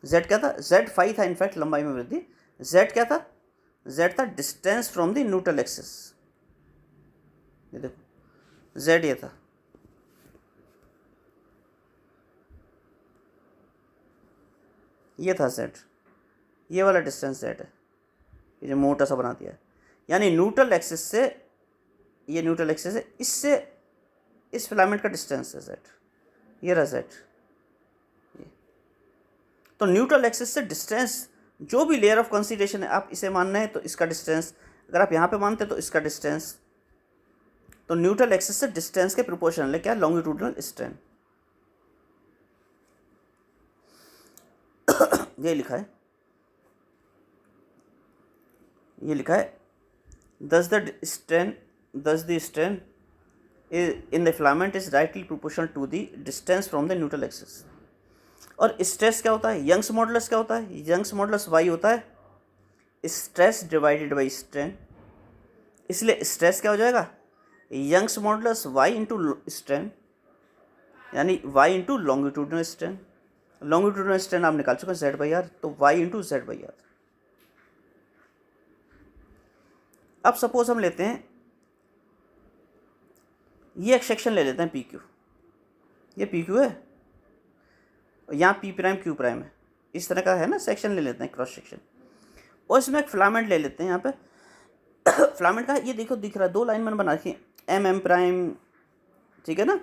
जेड क्या था? जेड फाई था इनफैक्ट, लंबाई में वृद्धि। जेड क्या था? जेड था distance from the neutral axis. ये देखो जेड ये था, ये था जेड, ये वाला डिस्टेंस जेड है, ये जो मोटा सा बना दिया है। यानी न्यूट्रल एक्सिस से, ये न्यूट्रल एक्सिस है, इससे इस फिलामेंट का डिस्टेंस है जेड, ये रहा जेड। तो न्यूट्रल एक्सिस से डिस्टेंस, जो भी लेयर ऑफ कंसीडरेशन है, आप इसे मानना है तो इसका डिस्टेंस, अगर आप यहाँ पे मानते हैं तो इसका डिस्टेंस, तो न्यूट्रल एक्सिस से डिस्टेंस के प्रोपोर्शनल है क्या? Longitudinal strain. ये लिखा है, ये लिखा है thus the strain in the filament is rightly proportional to the distance from the neutral axis। और स्ट्रेस क्या होता है? यंग्स मॉडुलस क्या होता है? यंग्स मॉडुलस वाई होता है स्ट्रेस डिवाइडेड बाई स्ट्रेन। इसलिए स्ट्रेस क्या हो जाएगा? Young's modulus Y into strain, यानी Y into longitudinal strain. Longitudinal strain आप निकाल चुके हैं जेड बाई आर, तो Y into Z by R. अब सपोज हम लेते हैं ये एक सेक्शन ले लेते हैं पी क्यू, ये पी क्यू है, यहाँ पी प्राइम क्यू प्राइम है, इस तरह का है ना सेक्शन ले लेते हैं, क्रॉस सेक्शन। और इसमें एक फिलामेंट ले लेते हैं यहाँ पे। फिलामेंट का ये देखो दिख रहा है, दो लाइन मैंने बना रखी है, एम एम प्राइम, ठीक है ना।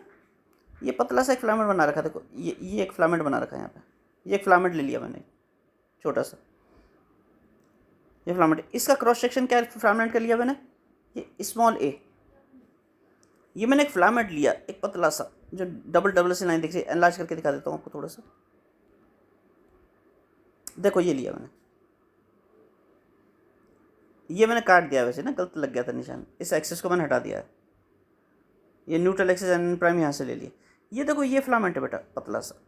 ये पतला सा एक फिलामेंट बना रखा है, देखो ये एक फिलामेंट बना रखा है यहाँ पे, ये एक फिलामेंट ले लिया मैंने छोटा सा, ये फिलामेंट। इसका क्रॉस सेक्शन क्या फिलामेंट का लिया मैंने? ये स्मॉल ए। ये मैंने एक फिलामेंट लिया, एक पतला सा, जो डबल डबल से लाइन देखिए, एनलार्ज करके दिखा देता हूँ आपको थोड़ा सा। देखो ये लिया मैंने, ये मैंने काट दिया, वैसे ना गलत लग गया था निशान, इस एक्सिस को मैंने हटा दिया है। ये न्यूट्रल एक्सिस एन प्राइम यहाँ से ले लिया। ये देखो ये फिलामेंट है बेटा पतला सा,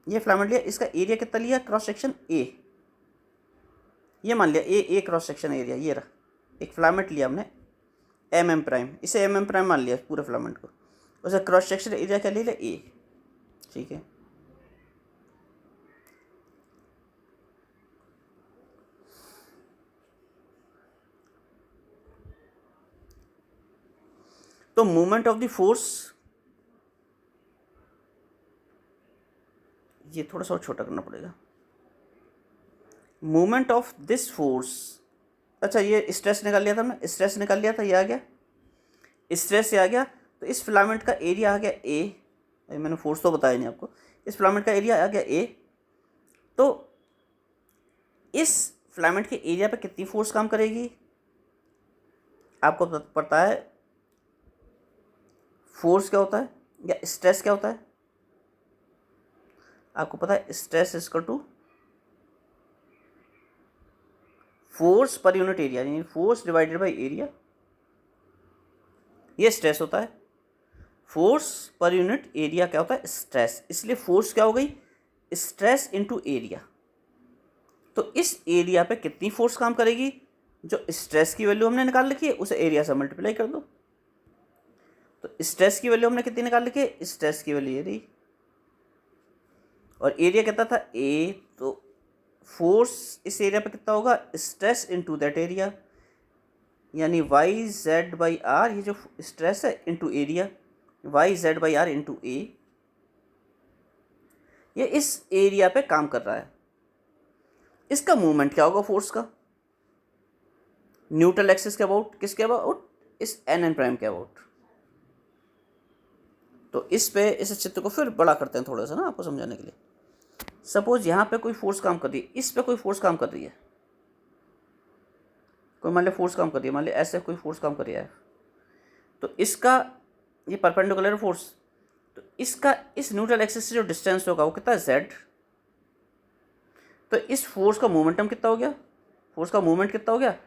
ये फिलामेंट लिया, इसका एरिया कितना लिया? क्रॉस सेक्शन ए, ये मान लिया ए क्रॉस सेक्शन एरिया, ये रहा। एक फिलामेंट लिया हमने एम एम प्राइम, इसे एम एम प्राइम मान लिया पूरे फिलामेंट को, उसे क्रॉस सेक्शन एरिया क्या ले लिया? ए, ठीक है। तो मूवमेंट ऑफ द फोर्स, ये थोड़ा सा और छोटा करना पड़ेगा। मूवमेंट ऑफ दिस फोर्स, अच्छा ये स्ट्रेस निकाल लिया था हमने, स्ट्रेस निकाल लिया था, ये आ गया स्ट्रेस, ये आ गया। तो इस फिलामेंट का एरिया आ गया ए, मैंने फोर्स तो बताया नहीं आपको, इस फिलामेंट का एरिया आ गया ए। तो इस फिलामेंट के एरिया पे कितनी फोर्स काम करेगी? आपको पता है फोर्स क्या होता है या स्ट्रेस क्या होता है? आपको पता है stress equal to force per unit area, यानी फोर्स डिवाइडेड बाय एरिया, ये स्ट्रेस होता है। फोर्स पर यूनिट एरिया क्या होता है? स्ट्रेस। इसलिए फोर्स क्या हो गई? Stress into area. तो इस एरिया पे कितनी फोर्स काम करेगी? जो स्ट्रेस की वैल्यू हमने निकाल रखी है उसे एरिया से मल्टीप्लाई कर दो। तो स्ट्रेस की वैल्यू हमने कितनी निकाल रखी है? स्ट्रेस की वैल्यू ये रही, और एरिया कितना था? ए। तो फोर्स इस एरिया पे कितना होगा? स्ट्रेस इनटू दैट एरिया, यानी वाई जेड बाई आर, ये जो स्ट्रेस है into area, Y Z by R into A. ये इस एरिया पे काम कर रहा है। इसका मूवमेंट क्या होगा फोर्स का? न्यूट्रल एक्सिस के अबाउट, किसके अबाउट? इस एन एन प्राइम के अबाउट। तो इस चित्र को फिर बड़ा करते हैं थोड़ा सा ना आपको समझाने के लिए। सपोज यहाँ पे कोई फोर्स काम कर रही है, इस पे कोई फोर्स काम कर रही है, कोई मान लिया फोर्स काम कर रही है, मान लिया ऐसे कोई फोर्स काम कर रही है, तो इसका ये परपेंडिकुलर फोर्स, तो इसका इस न्यूट्रल एक्सिस से जो डिस्टेंस होगा वो कितना है? जेड। तो इस फोर्स का मोमेंटम कितना हो गया? फोर्स का मूवमेंट कितना हो गया?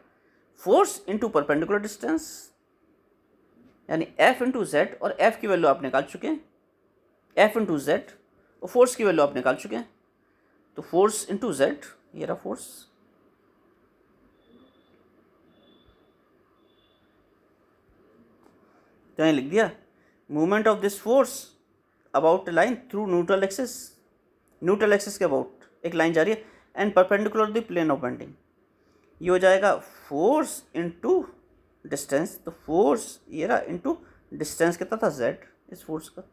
फोर्स इंटू परपेंडिकुलर डिस्टेंस, यानी एफ इंटू जेड, और एफ की वैल्यू आप निकाल चुके हैं, एफ इंटू जेड, और फोर्स की वैल्यू आप निकाल चुके हैं। तो फोर्स इंटू जेड, ये रहा फोर्स, तो यहाँ लिख दिया movement of this force about line through neutral axis, neutral axis के अबाउट एक लाइन जा रही है, and perpendicular the plane of bending. ये हो जाएगा फोर्स इंटू डिस्टेंस, तो फोर्स ये रहा इंटू डिस्टेंस कितना था जेड इस फोर्स का,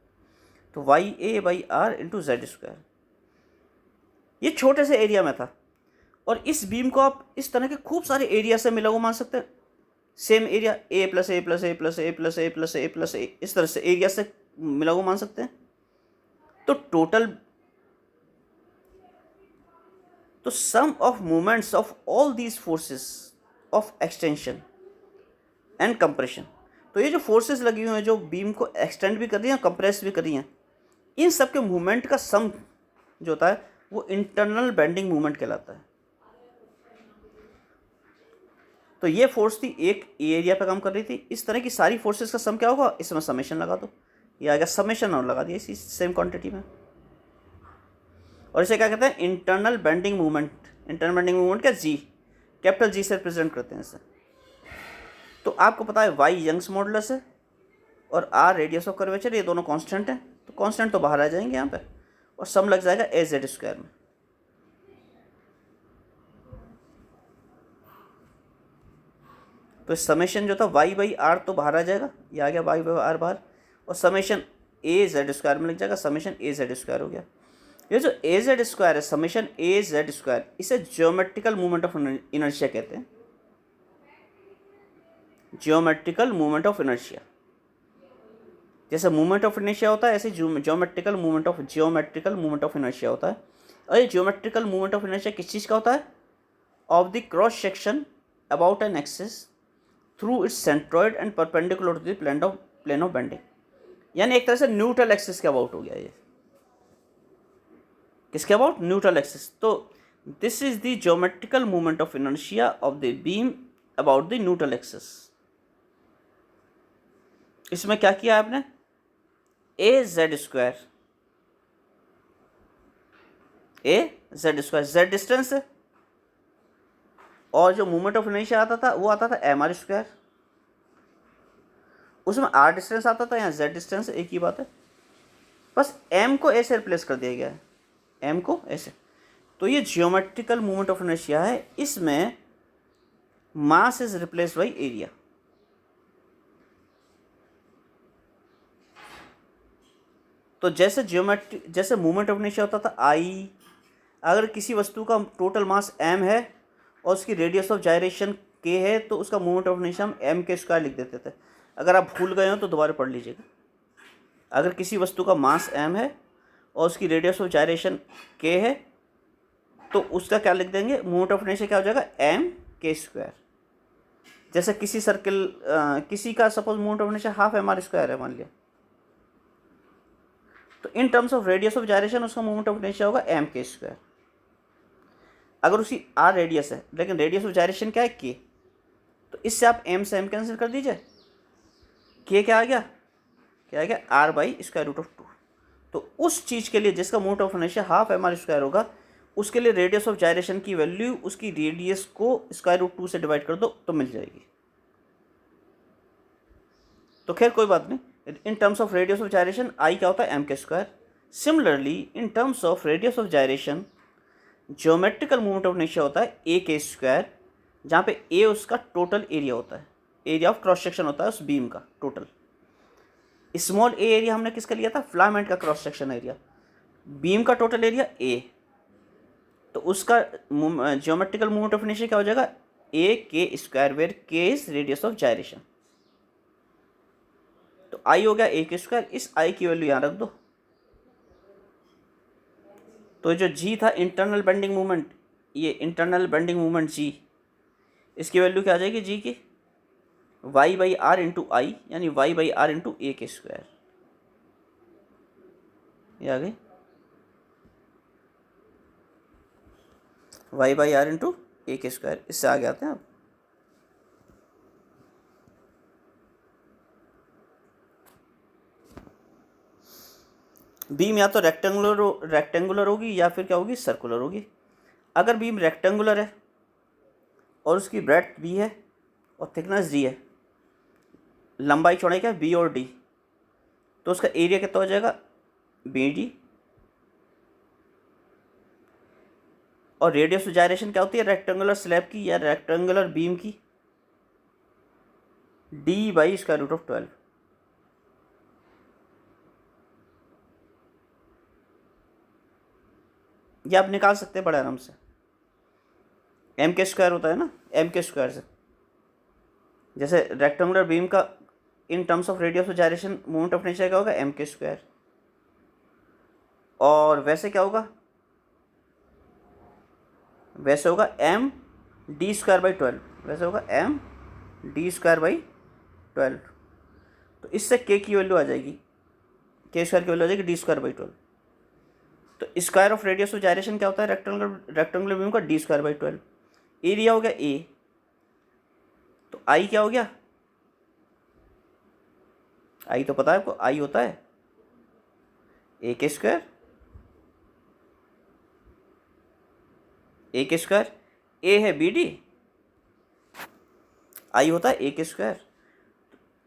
तो Y A by R into Z square. ये छोटे से एरिया में था, और इस बीम को आप इस तरह के खूब सारे एरिया से मिला हुआ मान सकते हैं। Same area A plus A plus A plus A plus A plus A plus A, इस तरह से एरिया से मिला हुआ मान सकते हैं। तो टोटल, तो sum of movements of all these forces of extension and compression, तो ये जो फोर्सेस लगी हुई हैं जो बीम को एक्सटेंड भी कर रही हैं कंप्रेस भी कर रही हैं, इन सब के मूवमेंट का सम जो होता है वो इंटरनल बेंडिंग मूवमेंट कहलाता है। तो ये फोर्स थी एक एरिया पे काम कर रही थी, इस तरह की सारी फोर्सेस का सम क्या होगा, इसमें समेशन लगा दो, ये आ गया समेशन, और लगा दिया इसी सेम क्वांटिटी में। और इसे क्या कहते हैं, internal bending movement. Internal bending movement क्या, जी, कैपिटल जी से रिप्रेजेंट करते हैं इसे। तो आपको पता है वाई यंग्स मॉडुलस है और आर रेडियस ऑफ कर्वेचर, ये दोनों कांस्टेंट हैं, तो कांस्टेंट तो बाहर आ जाएंगे यहाँ पे, और सम लग जाएगा ए जेड स्क्वायर में। तो समेशन जो था वाई बाई आर तो बाहर आ जाएगा, ये आ गया वाई बाई आर बाहर, और समेशन ए जेड स्क्वायर में लग जाएगा, समेशन ए जेड स्क्वायर हो गया। ये जो ए जेड स्क्वायर है, समेशन ए जेड स्क्वायर, इसे ज्योमेट्रिकल मूवमेंट ऑफ इनर्शिया कहते हैं, ज्योमेट्रिकल मूवमेंट ऑफ इनर्शिया। जैसे मूवमेंट ऑफ इनर्शिया होता है ऐसे ज्योमेट्रिकल मूवमेंट ऑफ इनर्शिया होता है। और ये ज्योमेट्रिकल मूवमेंट ऑफ इनर्शिया किस चीज़ का होता है, of the cross section about an axis through its centroid and perpendicular to the plane of bending, यानी एक तरह से न्यूट्रल एक्सिस के अबाउट हो गया ये, किसके अबाउट, न्यूट्रल एक्सिस। तो this is the geometrical movement of inertia of the beam about the neutral axis. इसमें क्या किया आपने, ए जेड स्क्वायर, जेड डिस्टेंस है, और जो मूवमेंट ऑफ इनर्शिया आता था वो आता था एम आर स्क्वायर, उसमें आर डिस्टेंस आता था, यहाँ जेड डिस्टेंस, एक ही बात है, बस एम को ऐसे रिप्लेस कर दिया गया है, एम को ऐसे। तो ये जियोमेट्रिकल मूवमेंट ऑफ इनर्शिया है, इसमें mass is replaced by area. तो जैसे मूवमेंट ऑफ इनर्शिया होता था आई, अगर किसी वस्तु का टोटल मास m है और उसकी रेडियस ऑफ जायरेशन k है, तो उसका मूवमेंट ऑफ इनर्शिया हम m के स्क्वायर लिख देते थे। अगर आप भूल गए हो तो दोबारा पढ़ लीजिएगा। अगर किसी वस्तु का मास m है और उसकी रेडियस ऑफ जायरेशन k है, तो उसका क्या लिख देंगे, मूवमेंट ऑफ इनर्शिया क्या हो जाएगा, m k स्क्वायर। जैसे किसी सर्किल किसी का suppose movement of inertia half M R square है मान लिया, तो in terms of radius of gyration उसका मूवमेंट ऑफ इनर्शिया होगा एम के स्क्वायर। अगर उसकी आर रेडियस है लेकिन रेडियस ऑफ जायरेशन क्या है के, तो इससे आप एम से एम कैंसिल कर दीजिए, के क्या आ गया R by square root of 2। तो उस चीज़ के लिए जिसका movement of inertia half M R square होगा, उसके लिए रेडियस ऑफ जायरेशन की वैल्यू उसकी रेडियस को स्क्वायर रूट 2 से डिवाइड कर दो तो मिल जाएगी। तो खैर कोई बात नहीं, in terms of radius of gyration I क्या होता है, M K square. Similarly in terms of radius of gyration geometrical movement of inertia होता है ए के स्क्वायर, जहाँ पे ए उसका टोटल एरिया होता है, एरिया ऑफ क्रॉस सेक्शन होता है उस बीम का टोटल। स्मॉल ए एरिया हमने किसका लिया था, फिलामेंट का क्रॉस सेक्शन एरिया। बीम का टोटल एरिया ए, तो उसका ज्योमेट्रिकल मूवमेंट ऑफ इनर्शिया क्या हो जाएगा, ए के स्क्वायर, वेयर के इज रेडियस ऑफ जायरेशन। तो आई हो गया ए के स्क्वायर, इस आई की वैल्यू यहाँ रख दो। तो जो जी था इंटरनल बेंडिंग मूवमेंट, ये इंटरनल बेंडिंग मूवमेंट जी, इसकी वैल्यू क्या आ जाएगी जी की, वाई बाई आर इंटू आई, यानी Y by R into A K square, ये आ गई Y by R into A K square. इससे आगे आते हैं आप। बीम या तो रेक्टेंगुलर होगी या फिर क्या होगी, सर्कुलर होगी। अगर बीम रेक्टेंगुलर है और उसकी ब्रेड्थ बी है और थिकनेस डी है, लंबाई चौड़ाई क्या है, बी और डी, तो उसका एरिया कितना हो जाएगा, बी डी। और रेडियस ऑफ जायरेशन क्या होती है रेक्टेंगुलर स्लैब की या रेक्टेंगुलर बीम की, D by square root of 12। ये आप निकाल सकते हैं बड़े आराम से, एम के स्क्वायर होता है ना, एम के स्क्वायर से। जैसे रेक्टेंगुलर बीम का इन terms of radius of gyration moment of inertia क्या होगा, एम के स्क्वायर। और वैसे क्या होगा, वैसे होगा एम डी स्क्वायर बाई 12, वैसे होगा एम डी स्क्वायर बाई 12। तो इससे के की वैल्यू आ जाएगी, के स्क्वायर की वैल्यू आ जाएगी डी स्क्वायर बाई 12। तो square of radius of gyration क्या होता है रेक्टेंगुलर बीम का, डी स्क्वायर बाई 12। एरिया हो गया ए, तो आई क्या हो गया, आई तो पता है आपको, आई होता है A K square, A K square, ए है बी डी, आई होता है ए के स्क्वायर,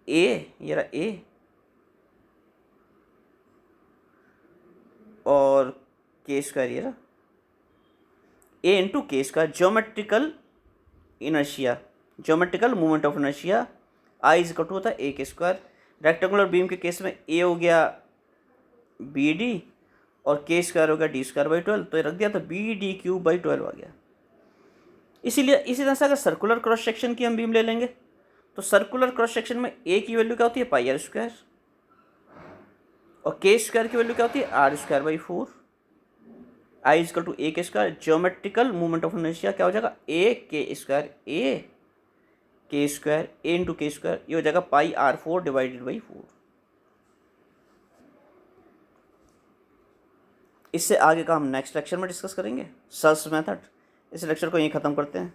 ए ये रहा ए, और के स्क्वायर ये रहा A into K square. Geometrical inertia, geometrical movement of inertia, I is equal to होता है A K square. Rectangular beam के केस में ए हो गया बी डी और के स्क्वायर हो गया डी स्क्वायर बाई 12, तो ये रख दिया तो बी डी क्यूब बाई 12 आ गया। इसीलिए इसी तरह से अगर सर्कुलर क्रॉस सेक्शन की हम बीम ले लेंगे तो सर्कुलर क्रॉस सेक्शन में ए की वैल्यू क्या होती है, पाई आर स्क्वायर, और के स्क्वायर की वैल्यू क्या होती है, R square by 4। I equal to A K square, geometrical movement of inertia क्या हो जाएगा, A K square, A K square, A into K square, ये हो जाएगा पाई आर 4 डिवाइडेड बाई 4। इससे आगे का हम नेक्स्ट लेक्चर में डिस्कस करेंगे, सर्स मेथड। इस लेक्चर को यहीं ख़त्म करते हैं।